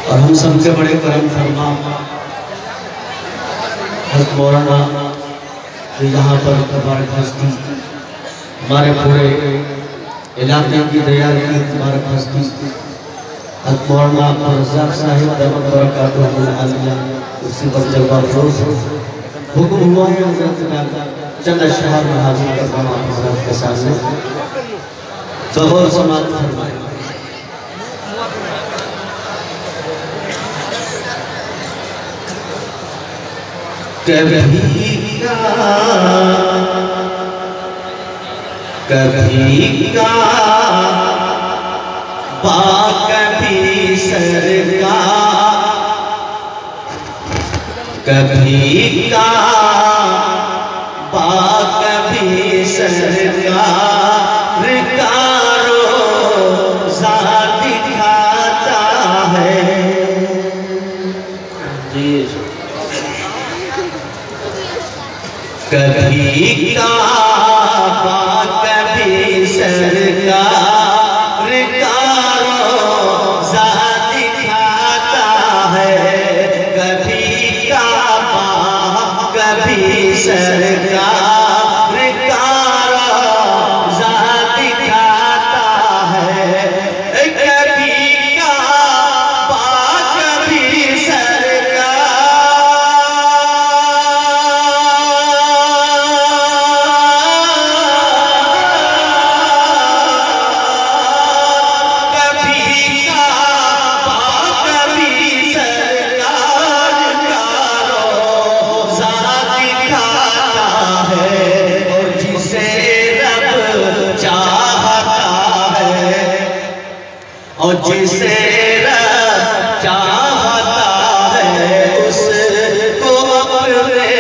और हम सबसे बड़े करम फरमा मौलाना यहाँ पर मुबारक हस्ती हमारे पूरे इलाके की दया की मुबारक हस्ती मौलाना रज़ाक साहिब दामत बरकातुहुल आलिया उसी पर जलवा फरोज हुक्म हुआ है हज़रत चंद शहर में हाजिर करवाना हज़रत के सामने बहुत समाज फरमाए। कभी का कभी सरकार कभी का कभी सरकार कारो ज़ात दिखाता है। कभी का कभी सरकार कारो ज़ात दिखाता है। कभी का कभी सरकार कारो ज़ात दिखाता है। कभी का कभी और जिसे रब चाहता है उसको अपने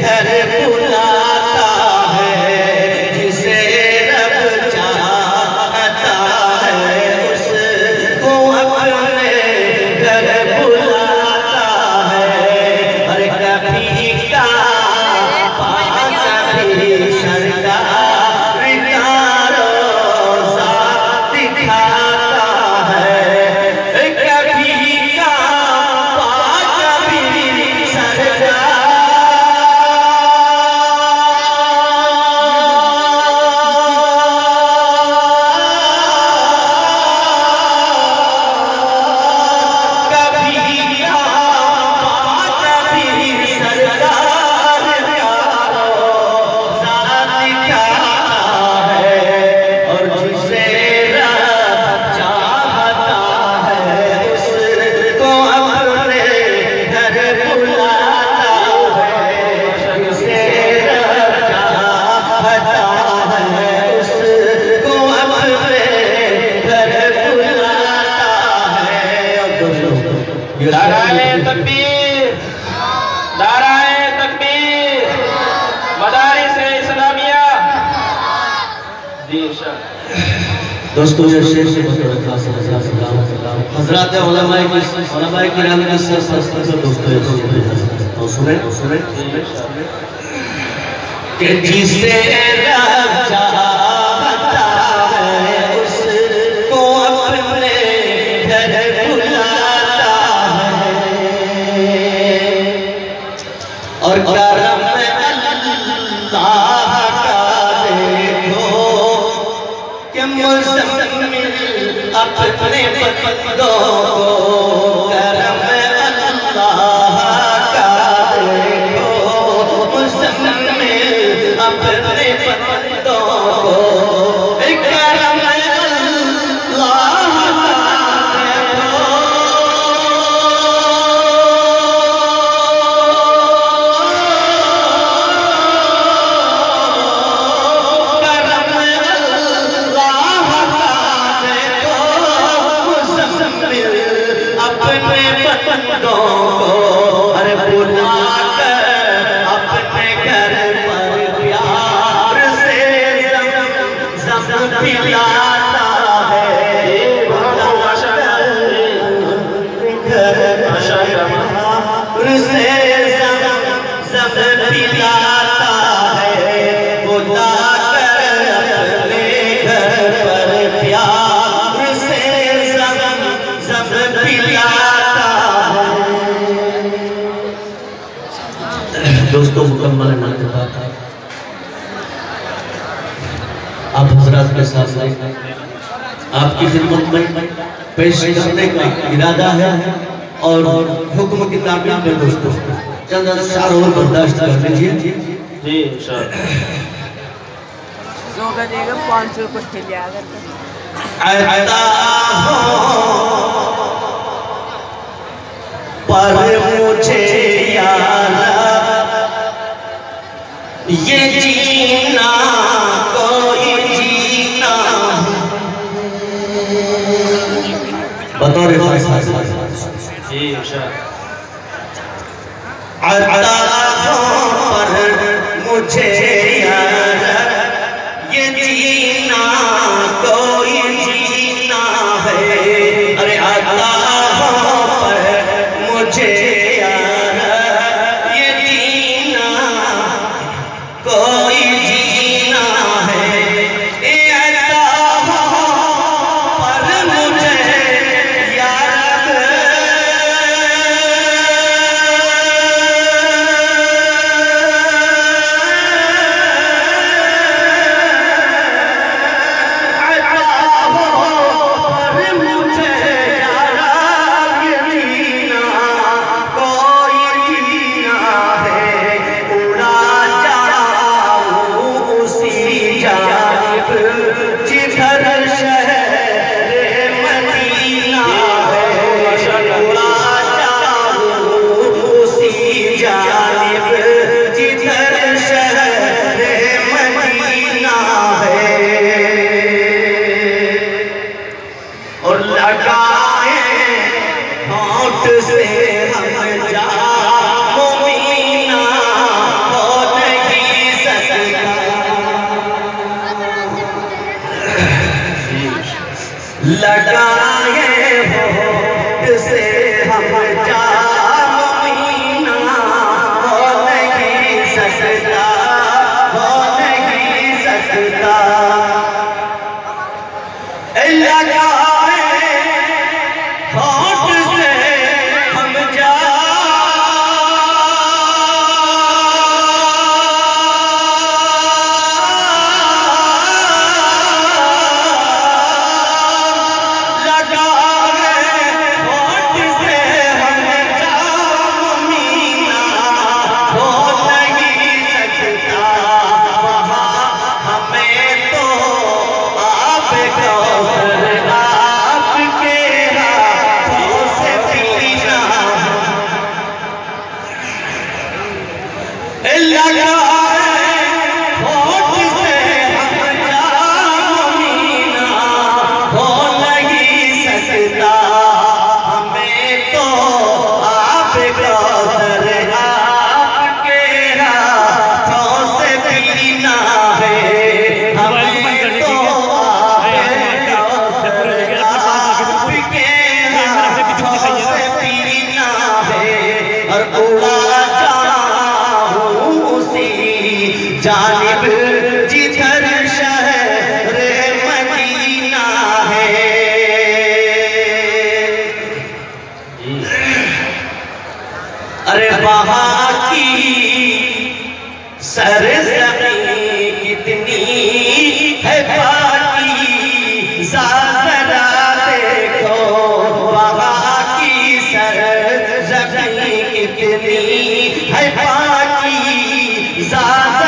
घर बुलाता है। जिसे रब चाहता है उसको अपने घर बुलाता है। और कभी का कभी सरकार कारो ज़ात दिखाता नाराए तकबीर, नाराए तकबीर, मदारिस इस्लामिया। दोस्तों ये शेर से हज़रात उलमाए किराम की सरसरसर से दोस्तों तो सुने कि जिसे रब चाहता है उसको अपने घर बुलाता और करम अल्लाह का देखो कि मुज़म्मिल अपने बंदों को करम अल्लाह का देखो। मुज़म्मिल अपने बंदों को करम पिलाता दोस्तों मुकम्मल नात आप हजरात के साथ आपकी खिदमत में पेश करने का इरादा है और हुक्म की ताबीर में दोस्तों चंद अशआर और बर्दाश्त कर लीजिए जी इंशाअल्लाह। 500 कुछ लिया पर मुझे यार ये जीना कोई जीना बतौर जी इंशाअल्लाह। पर मुझे यार ये जीना कोई जीना है। अरे आता पर मुझे यार ये जीना कोई जीना है। पर मुझे यार लगाए हो से हम जामीना हो नहीं सकता हो नहीं सकता। लगाए होठ से हम जानिब जिधर शहर मदीना है। अरे वहाँ की सरज़मीं कितनी है पाकी ज़रा देखो वहाँ की सरज़मीं कितनी है पाकी ज़रा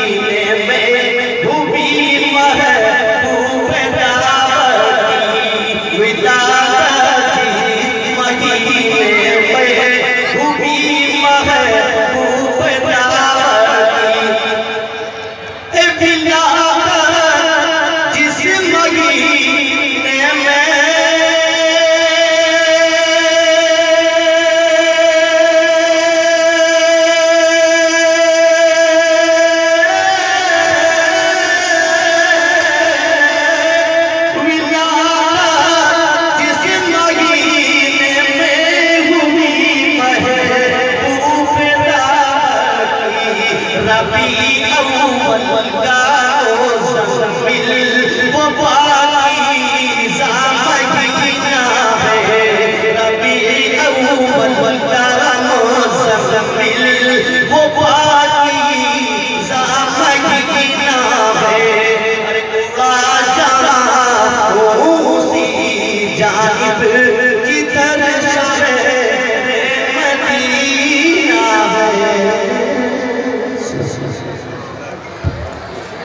मिले